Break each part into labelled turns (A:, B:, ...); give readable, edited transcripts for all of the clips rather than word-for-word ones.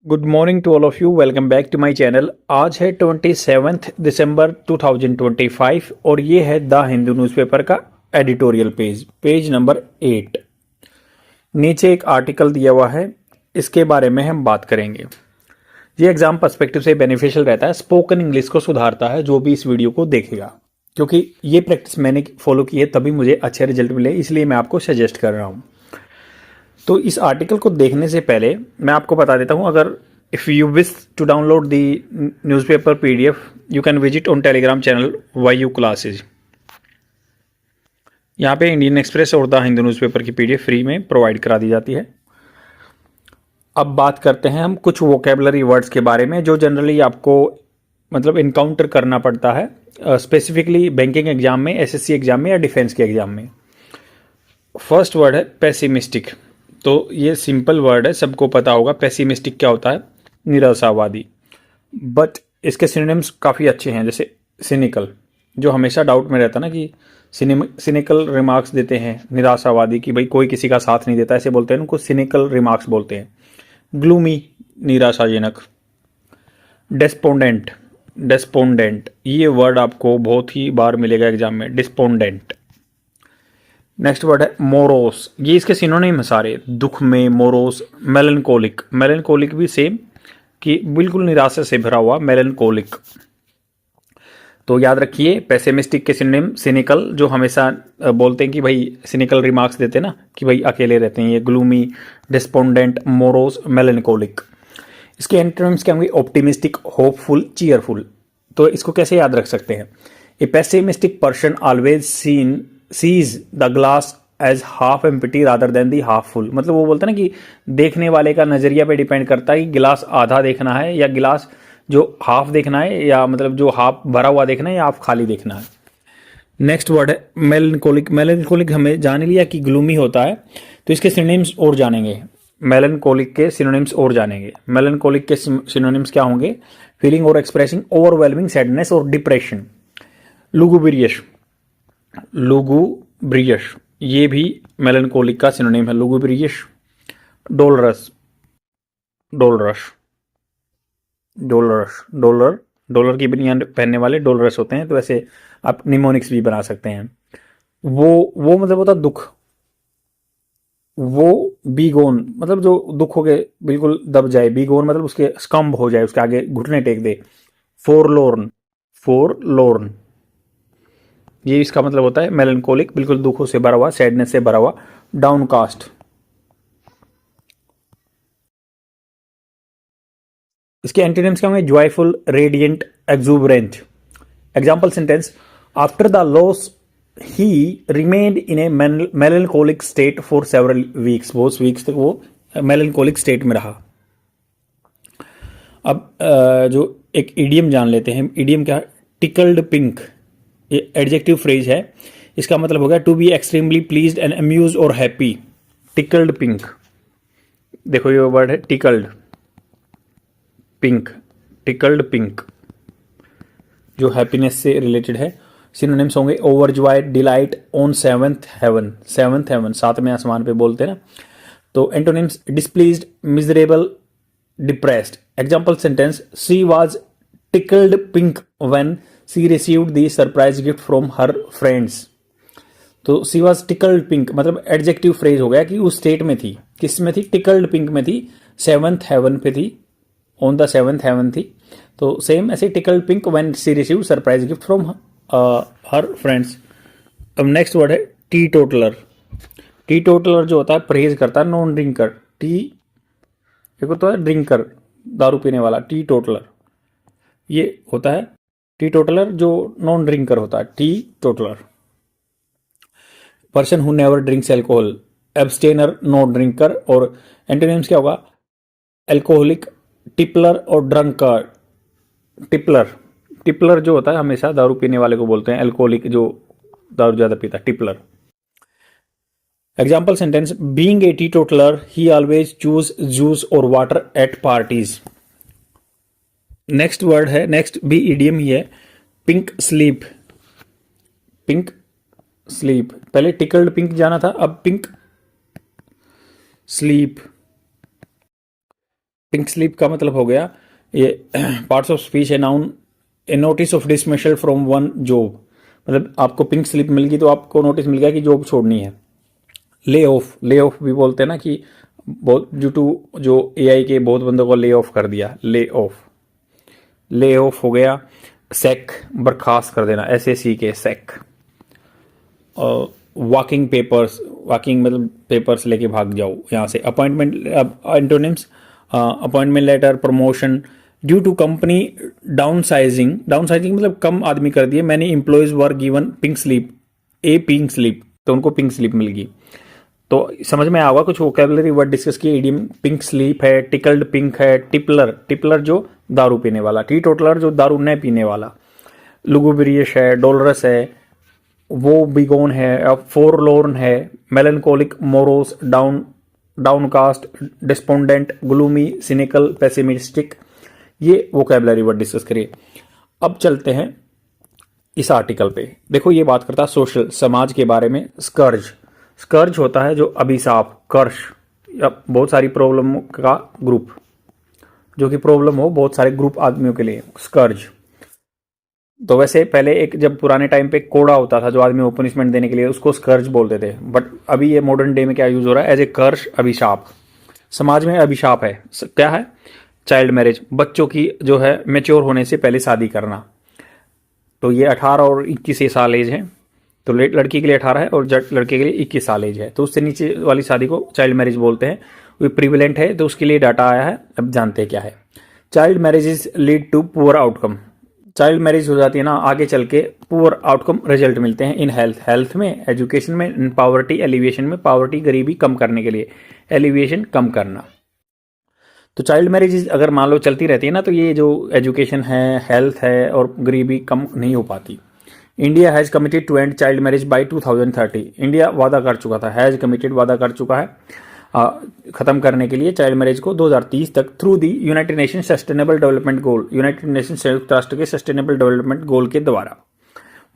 A: Good morning to all of you. Welcome back to my channel. आज है 27 दिसंबर 2025 और ये है द हिंदू न्यूज़पेपर का एडिटोरियल पेज नंबर 8। नीचे एक आर्टिकल दिया हुआ है, इसके बारे में हम बात करेंगे। ये एग्जाम पर्सपेक्टिव से बेनिफिशियल रहता है, स्पोकन इंग्लिश को सुधारता है जो भी इस वीडियो को देखेगा, क्योंकि ये प्रैक्टिस मैंने फॉलो की है तभी मुझे अच्छे रिजल्ट मिले, इसलिए मैं आपको सजेस्ट कर रहा हूँ। तो इस आर्टिकल को देखने से पहले मैं आपको बता देता हूं, अगर if you wish to download the newspaper PDF you can visit on Telegram channel Y classes. यहाँ पे इंडियन एक्सप्रेस और द हिंदू न्यूज़पेपर की पीडीएफ फ्री में प्रोवाइड करा दी जाती है। अब बात करते हैं हम कुछ वोकेबलरी वर्ड्स के बारे में जो जनरली आपको मतलब इनकाउंटर करना पड़ता है, स्पेसिफिकली बैंकिंग एग्जाम में, एसएससी एग्जाम में या डिफेंस के एग्जाम में। फर्स्ट वर्ड है पेसिमिस्टिक। तो ये सिंपल वर्ड है, सबको पता होगा पेसिमिस्टिक क्या होता है, निराशावादी। बट इसके सिनोनिम्स काफ़ी अच्छे हैं, जैसे सिनिकल, जो हमेशा डाउट में रहता ना कि सिनिकल रिमार्क्स देते हैं निराशावादी, कि भाई कोई किसी का साथ नहीं देता, ऐसे बोलते हैं, उनको सिनिकल रिमार्क्स बोलते हैं। ग्लूमी, निराशाजनक। डेस्पोंडेंट, डेस्पोंडेंट ये वर्ड आपको बहुत ही बार मिलेगा एग्जाम में, डिस्पोंडेंट। नेक्स्ट वर्ड है मोरोस, ये इसके सिनोनिम है सारे, दुख में मोरोस। मेलनकोलिक, मेलनकोलिक भी सेम, कि बिल्कुल निराशा से भरा हुआ, मेलनकोलिक। तो याद रखिए पेसिमिस्टिक के सिनोनिम सिनिकल, जो हमेशा बोलते हैं कि भाई सिनिकल रिमार्क्स देते हैं ना कि भाई अकेले रहते हैं, ये ग्लूमी, डिस्पोंडेंट, मोरोस, मेलनकोलिक। इसके एंटोनिम्स क्या होंगे, ऑप्टिमिस्टिक, होपफुल, चीयरफुल। तो इसको कैसे याद रख सकते हैं, a pessimistic person always sees the glass as half empty rather than the half full. मतलब वो बोलते हैं ना कि देखने वाले का नजरिया पे डिपेंड करता है कि गिलास आधा देखना है या गिलास जो हाफ देखना है, या मतलब जो हाफ भरा हुआ देखना है या हाफ खाली देखना है। नेक्स्ट वर्ड है मेलनकोलिक। मेलनकोलिक हमें जान लिया कि ग्लूमी होता है, तो इसके सिनोनिम्स और जानेंगे। मेलनकोलिक के सिनोनिम्स और जानेंगे। मेलनकोलिक के सिनोनिम्स क्या होंगे, फीलिंग और एक्सप्रेसिंग ओवरवेलमिंग सैडनेस और डिप्रेशन। लुगुब्रियस, लुगुब्रियस ये भी मेलनकोलिक का सिनोनिम है, lugubrious. Dolorous, dolorous, dolorous, dollar, dollar की बनियान पहनने वाले डोलरस होते हैं, तो ऐसे आप निमोनिक्स भी बना सकते हैं। वो मतलब होता दुख। वो बीगोन मतलब जो दुख हो के बिल्कुल दब जाए, बीगोन मतलब उसके स्कम्ब हो जाए, उसके आगे घुटने टेक दे। फोरलोर्न, फोरलोर्न ये इसका मतलब होता है मेलनकोलिक, बिल्कुल दुखों से भरा हुआ, सैडनेस से भरा हुआ। डाउनकास्ट, इसके एंटीनिम्स क्या होंगे, joyful, radiant, exuberant. Example sentence, after the loss he remained in A melancholic state for several weeks. बहुत वीक्स तक वो मेलनकोलिक स्टेट में रहा। अब जो एक इडियम जान लेते हैं। इडियम क्या है, टिकल्ड पिंक, ये एडजेक्टिव फ्रेज है, इसका मतलब होगा to be extremely pleased and amuse और हैप्पी। टिकल्ड पिंक, देखो ये वर्ड है टिकल्ड पिंक, टिकल्ड पिंक जो हैप्पीनेस से रिलेटेड है। सिनोनिम्स होंगे overjoyed, delight, on seventh heaven, seventh heaven सातवें आसमान पे बोलते हैं ना। तो antonyms displeased, miserable, depressed. Example sentence, she was tickled pink when she received the surprise gift from her friends. तो शी वॉज टिकल्ड पिंक मतलब एडजेक्टिव फ्रेज हो गया कि उस स्टेट में थी, किस में थी, टिकल्ड पिंक में थी, सेवंथ हेवन पे थी, ऑन द सेवंथ हेवन थी। तो सेम ऐसे tickled pink when she received surprise gift from her friends. अब नेक्स्ट वर्ड है टी टोटलर। टी टोटलर जो होता है परहेज करता है, नॉन ड्रिंकर। टी एक होता है ड्रिंकर, दारू पीने वाला, टी टोटलर ये होता है। टी टोटलर जो नॉन ड्रिंकर होता है, teetotaller. Person who never drinks alcohol, abstainer, non drinker. और एंटोनिम्स क्या होगा, एल्कोहलिक, टिपलर और ड्रंकर। टिपलर, टिपलर जो होता है हमेशा दारू पीने वाले को बोलते हैं, एल्कोहलिक जो दारू ज्यादा पीता है, tippler. Example sentence, being a teetotaller he always choose juice और water at parties. Next word है, नेक्स्ट भी इडियम ही है, पिंक स्लीप। पिंक स्लीप, पहले टिकल्ड पिंक जाना था, अब पिंक स्लीप। पिंक स्लिप का मतलब हो गया ये पार्ट्स ऑफ स्पीच है noun a notice of dismissal from one job, मतलब आपको पिंक स्लिप मिल गई तो आपको नोटिस मिल गया कि जॉब छोड़नी है। ले ऑफ भी बोलते हैं ना कि बहुत ड्यू टू जो एआई के बहुत बंदों को ले ऑफ कर दिया, ले ऑफ हो गया। सैक बर्खास्त कर देना, SAC के सैक। और वॉकिंग मतलब पेपर्स लेके भाग जाओ यहाँ से। Appointment antonyms appointment letter, promotion. Due to company downsizing मतलब कम आदमी कर दिए। Many employees were given pink slip, pink slip, तो उनको पिंक स्लिप मिल गई। तो समझ में आएगा कुछ वोकैबुलरी वर्ड डिस्कस किए। इडियम पिंक स्लीप है, टिकल्ड पिंक है, टिपलर जो दारू पीने वाला, टी टोटलर जो दारू न पीने वाला, लुगुब्रियस है, डोलरस है, वो बिगोन है, फोरलोर्न है, melancholic, morose, downcast, despondent, gloomy, cynical, pessimistic. ये वोकैबुलरी वर्ड डिस्कस करिए। अब चलते हैं इस आर्टिकल पे। देखो ये बात करता है सोशल, समाज के बारे में। स्कर्ज होता है जो अभिशाप, कर्ष या बहुत सारी प्रॉब्लम का ग्रुप, जो कि प्रॉब्लम हो बहुत सारे ग्रुप आदमियों के लिए, स्कर्ज। तो वैसे पहले एक जब पुराने टाइम पे कोड़ा होता था जो आदमी को पनिशमेंट देने के लिए, उसको स्कर्ज बोलते थे। बट अभी ये मॉडर्न डे में क्या यूज हो रहा है, एज ए कर्ष, अभिशाप। समाज में अभिशाप है, क्या है? चाइल्ड मैरिज, बच्चों की जो है मेच्योर होने से पहले शादी करना। तो ये 18 और 21 साल एज है, तो लड़की के लिए 18 है और लड़के के लिए 21 साल एज है, तो उससे नीचे वाली शादी को चाइल्ड मैरिज बोलते हैं। वो प्रिविलेंट है, तो उसके लिए डाटा आया है। अब जानते हैं क्या है। Child marriages lead to poor outcome. Child marriage हो जाती है ना, आगे चल के पुअर आउटकम रिजल्ट मिलते हैं इन हेल्थ में, एजुकेशन में, इन पॉवर्टी एलिविएशन में। पॉवर्टी गरीबी कम करने के लिए, एलिविएशन कम करना। तो चाइल्ड मैरिज अगर मान लो चलती रहती है ना, तो ये जो एजुकेशन है, हेल्थ है और गरीबी कम नहीं हो पाती। India has committed to end child marriage by 2030। India वादा कर चुका था, हैज़ कमिटेड वादा कर चुका है खत्म करने के लिए चाइल्ड मैरिज को 2030 तक through the United nation sustainable development goal. United nation संयुक्त राष्ट्र के सस्टेनेबल डेवलपमेंट गोल के द्वारा।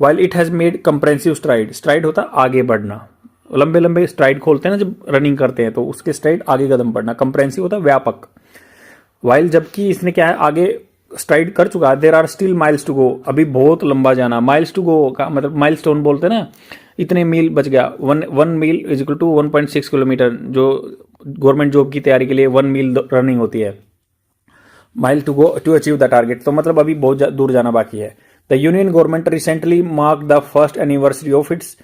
A: While it has made comprehensive STRIDE होता आगे बढ़ना, लंबे लंबे स्ट्राइड खोलते हैं ना जब रनिंग करते हैं, तो उसके स्ट्राइड आगे कदम बढ़ना। कंप्रेंसिव होता व्यापक। वाइल जबकि इसने क्या है, आगे स्ट्राइड कर चुका है। There are still miles to go, अभी बहुत लंबा जाना। माइल्स टू गो का मतलब माइलस्टोन बोलते हैं ना, इतने मील बच गया। One mile is equal to 1.6 kilometre, जो गवर्नमेंट जॉब की तैयारी के लिए 1 मील रनिंग होती है। Mile to go to achieve the target, तो मतलब अभी बहुत दूर जाना बाकी है। The union government recently mark the first anniversary of its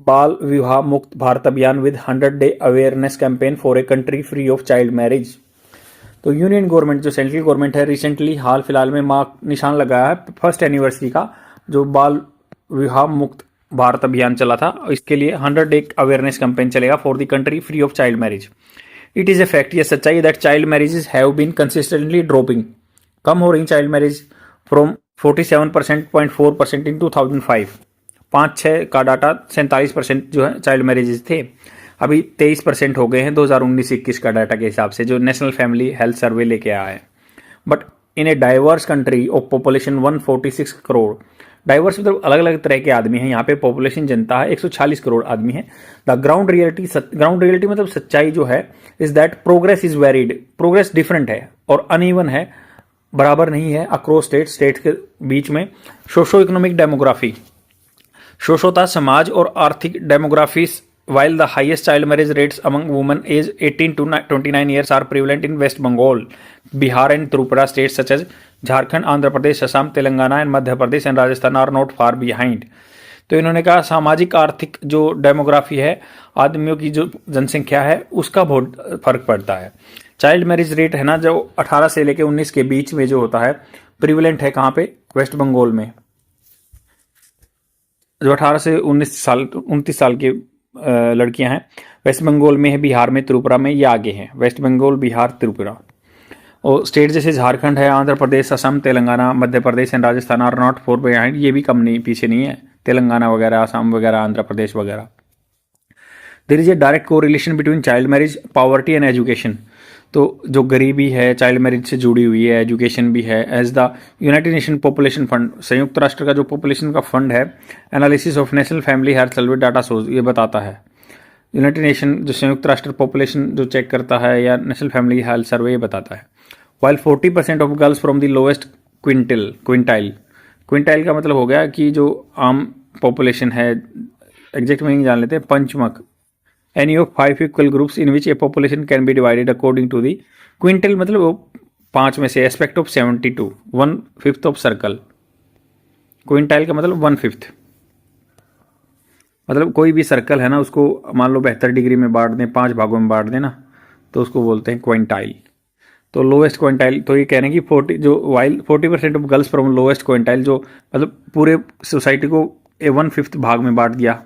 A: Bal Vivah Mukt Bharat Abhiyan with 100 day awareness campaign for a country free of child marriage. तो यूनियन गवर्नमेंट जो सेंट्रल गवर्नमेंट है, रिसेंटली हाल फिलहाल में निशान लगाया है फर्स्ट एनिवर्सरी का, जो बाल विवाह मुक्त भारत अभियान चला था। इसके लिए 100 डे अवेयरनेस कैंपेन चलेगा for the country free of child marriage. It is a fact, ये सच्चाई that child marriages have been consistently dropping, कम हो रही चाइल्ड मैरिज फ्रॉम 47.4% इन 2005। 5-6 का डाटा 47% जो है चाइल्ड मैरिजेस थे, अभी 23% हो गए हैं 2019-21 का डाटा के हिसाब से, जो नेशनल फैमिली हेल्थ सर्वे लेके आया है। But in a diverse country of population 146 crore, diverse मतलब अलग अलग तरह के आदमी हैं यहाँ पे, पॉपुलेशन जनता है 146 करोड़ आदमी है। द ग्राउंड रियलिटी मतलब सच्चाई जो है, is that progress is varied, progress different है और अनइवन है, बराबर नहीं है अक्रॉस स्टेट के बीच में। सोशो इकोनॉमिक डेमोग्राफी, सोशोता समाज और आर्थिक डेमोग्राफीज। While the highest child marriage rates among women aged 18 to 29 years are prevalent in West Bengal, Bihar and Tripura states such as Jharkhand, Andhra Pradesh, Assam, Telangana and Madhya Pradesh and Rajasthan are not far behind। तो इन्होंने कहा सामाजिक आर्थिक जो demography है, आदमियों की जो जनसंख्या है, उसका बहुत फर्क पड़ता है। चाइल्ड मैरिज रेट है ना, जो 18 से लेकर 19 के बीच में जो होता है, प्रिविलेंट है कहाँ पे? वेस्ट बंगाल में। जो 18 से 29 साल के लड़कियां हैं, वेस्ट बंगाल में है, बिहार में, त्रिपुरा में, ये आगे हैं। वेस्ट बंगाल, बिहार, त्रिपुरा। और स्टेट जैसे झारखंड है, Andhra Pradesh, Assam, Telangana, Madhya Pradesh and Rajasthan are not far behind, ये भी कम नहीं, पीछे नहीं है। तेलंगाना वगैरह, असम वगैरह, आंध्र प्रदेश वगैरह। There is a direct correlation between child marriage, poverty and education. तो जो गरीबी है चाइल्ड मैरिज से जुड़ी हुई है, एजुकेशन भी है। As the United Nation Population Fund, संयुक्त राष्ट्र का जो पॉपुलेशन का फंड है, analysis of national family health survey data source, ये बताता है। यूनाइटेड नेशन जो संयुक्त राष्ट्र पॉपुलेशन जो चेक करता है या नेशनल फैमिली हेल्थ सर्वे ये बताता है। While 40% of girls from the lowest quintile, quintile का मतलब हो गया कि जो आम पॉपुलेशन है, एग्जैक्ट मीनिंग जान लेते हैं, पंचमक, any of 5 equal groups in which a population can be divided according to the, quintal मतलब वो 5 में से, aspect of 72, 1/5 of circle, quintile का मतलब 1/5, मतलब कोई भी सर्कल है ना उसको मान लो 72 डिग्री में बांट दें, 5 भागों में बांट दें ना, तो उसको बोलते हैं क्विंटाइल। तो लोएस्ट क्विंटाइल, तो ये कह रहे हैं कि 40% of girls from lowest quintile, जो मतलब पूरे सोसाइटी को 1/5 भाग में बांट दिया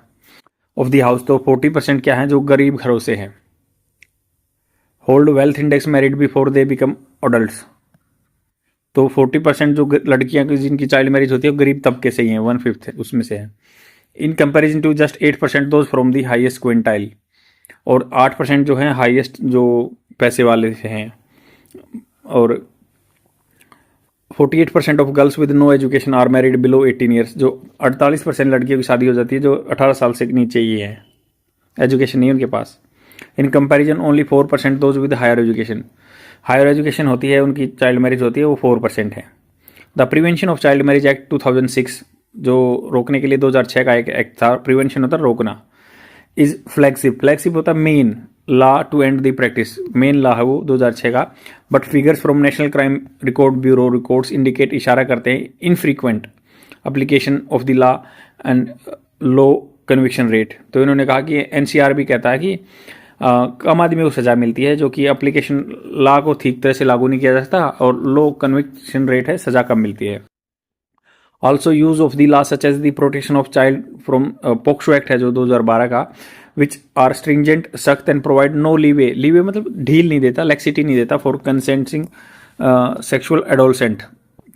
A: ऑफ द हाउस, तो 40% क्या है जो गरीब घरों से हैं। Hold wealth index married before they become adults, तो 40% जो लड़कियां जिनकी चाइल्ड मैरिज होती है वो गरीब तबके से ही हैं, 1/5 उसमें से है। In comparison to just 8% those from the highest quintile, और 8% जो है हाईएस्ट जो पैसे वाले से हैं। और 48% of girls with no education are married below 18 years, जो 48% लड़कियों की शादी हो जाती है जो 18 साल से नीचे ही है, एजुकेशन नहीं उनके पास। In comparison only 4% those with higher education, higher education होती है उनकी चाइल्ड मैरिज होती है वो 4% है। The prevention of child marriage act 2006, जो रोकने के लिए 2006 का एक एक्ट था, प्रिवेंशन होता है रोकना, इज फ्लैगशिप होता है main law to end the practice, main law है वो 2006 का। But figures from national crime record bureau records indicate, इशारा करते हैं, infrequent application of the law and low conviction rate. तो इन्होंने कहा कि एनसीआर भी कहता है कि कम आदमी को सजा मिलती है, जो कि एप्लीकेशन लॉ को ठीक तरह से लागू नहीं किया जा सकता, और लो कन्विक्शन रेट है, सजा कम मिलती है। Also use of the law such as the protection of child from POCSO act है जो 2012 का, विच आर स्ट्रिंजेंट, सख्त and provide no leeway, leeway मतलब ढील नहीं देता, लेक्सिटी नहीं देता, फॉर कंसेंटिंग सेक्सुअल एडोलसेंट।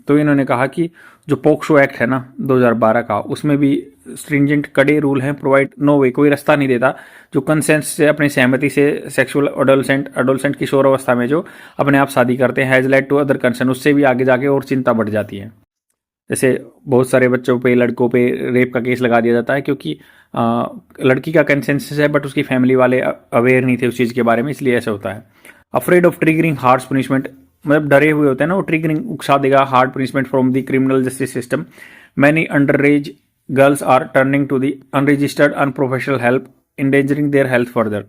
A: तो इन्होंने कहा कि जो पोक्सो एक्ट है ना 2012 का, उसमें भी स्ट्रिंजेंट कड़े रूल हैं, प्रोवाइड नो वे, कोई रास्ता नहीं देता, जो कंसेंट से अपनी सहमति से सेक्सुअल एडोलसेंट किशोर अवस्था में जो अपने आप शादी करते हैं, has led to other concern, उससे भी आगे जाके और चिंता बढ़ जाती है। जैसे बहुत सारे बच्चों पे, लड़कों पे रेप का केस लगा दिया जाता है क्योंकि लड़की का कंसेंसस है बट उसकी फैमिली वाले अवेयर नहीं थे उस चीज़ के बारे में, इसलिए ऐसा होता है। Afraid of triggering harsh punishment, मतलब डरे हुए होते हैं ना वो, ट्रिगरिंग उकसा देगा hard punishment from the criminal justice system. Many under age girls are turning to the unregistered unprofessional help, endangering their health further.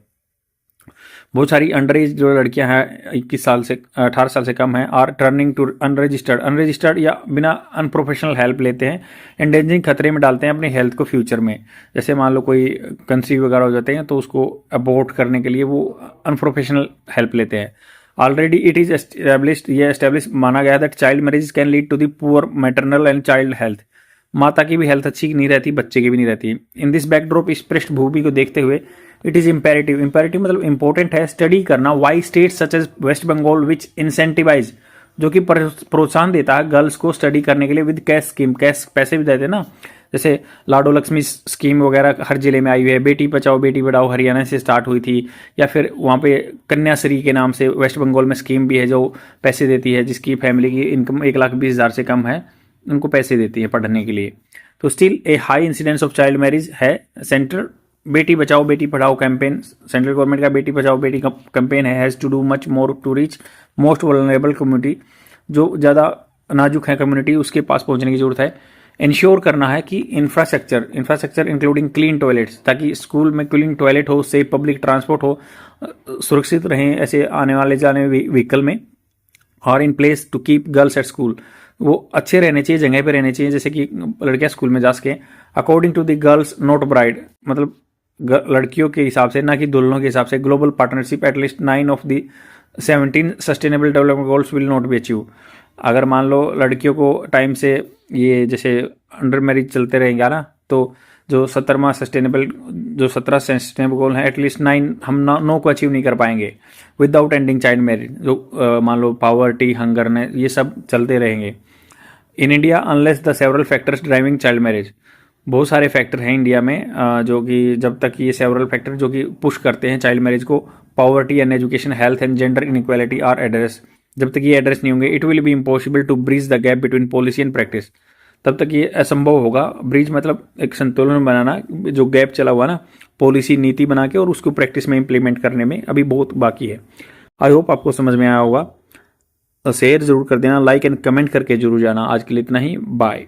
A: बहुत सारी अंडर एज जो लड़कियां हैं 21 साल से 18 साल से कम हैं, आर टर्निंग टू अनरजिस्टर्ड या बिना अनप्रोफेशनल हेल्प लेते हैं, एंडेंजरिंग, खतरे में डालते हैं अपनी हेल्थ को फ्यूचर में। जैसे मान लो कोई कंसीव वगैरह हो जाते हैं तो उसको अबॉर्ट करने के लिए वो अनप्रोफेशनल हेल्प लेते हैं। ऑलरेडी इट इज एस्टेब्लिश माना गया that child marriage can lead to the poor maternal and child health, माता की भी हेल्थ अच्छी नहीं रहती, बच्चे की भी नहीं रहती। इन दिस बैकड्रॉप, इस पृष्ठभूमि को देखते हुए, इट इज इंपेरेटिव मतलब इंपॉर्टेंट है स्टडी करना why state such as West Bengal which incentivise, जो कि प्रोत्साहन देता है गर्ल्स को स्टडी करने के लिए विद कैश स्कीम, कैश पैसे भी देते हैं ना, जैसे लाडो लक्ष्मी स्कीम वगैरह हर जिले में आई हुई है, बेटी बचाओ बेटी पढ़ाओ हरियाणा से स्टार्ट हुई थी, या फिर वहाँ पे कन्याश्री के नाम से वेस्ट बंगाल में स्कीम भी है जो पैसे देती है, जिसकी फैमिली की इनकम 1,20,000 से कम है उनको पैसे देती है पढ़ने के लिए। तो still a high incidence of child marriage है। Centre Beti Bachao Beti Padhao campaign, central government का बेटी बचाओ बेटी कैंपेन है, has to do much more to reach most vulnerable community, जो ज़्यादा नाजुक है कम्युनिटी उसके पास पहुंचने की जरूरत है। इंश्योर करना है कि इंफ्रास्ट्रक्चर इंक्लूडिंग क्लीन टॉयलेट्स, ताकि स्कूल में क्लीन टॉयलेट हो, सेफ पब्लिक ट्रांसपोर्ट हो, सुरक्षित रहें ऐसे आने वाले जाने व्हीकल में, और in place to keep girls at school, वो अच्छे रहने चाहिए, जगह पे रहने चाहिए जैसे कि लड़कियां स्कूल में जा सके। According to the girls not bride, मतलब लड़कियों के हिसाब से ना कि दुल्हनों के हिसाब से। Global partnership at least 9 of the 17 sustainable development goals will not be achieve. अगर मान लो लड़कियों को टाइम से ये जैसे अंडर मैरिज चलते रहेंगे ना, तो जो 17 सस्टेनेबल गोल हैं एटलीस्ट 9 हम 9 को अचीव नहीं कर पाएंगे विदाउट एंडिंग चाइल्ड मैरिज। जो मान लो पावर्टी, हंगर ने ये सब चलते रहेंगे in India unless the several factors driving child marriage. बहुत सारे फैक्टर हैं इंडिया में जो कि जब तक ये सेवरल फैक्टर जो कि पुश करते हैं चाइल्ड मैरिज को, poverty and education, health and gender inequality are address, जब तक ये एड्रेस नहीं होंगे it will be impossible to bridge the gap between policy and practice. तब तक ये असंभव होगा। ब्रिज मतलब एक संतुलन बनाना, जो गैप चला हुआ ना, पॉलिसी नीति बना के और उसको प्रैक्टिस में इंप्लीमेंट करने में अभी बहुत बाकी है। आई होप आपको समझ में आया होगा। तो शेयर जरूर कर देना, लाइक एंड कमेंट करके जरूर जाना। आज के लिए इतना ही, बाय।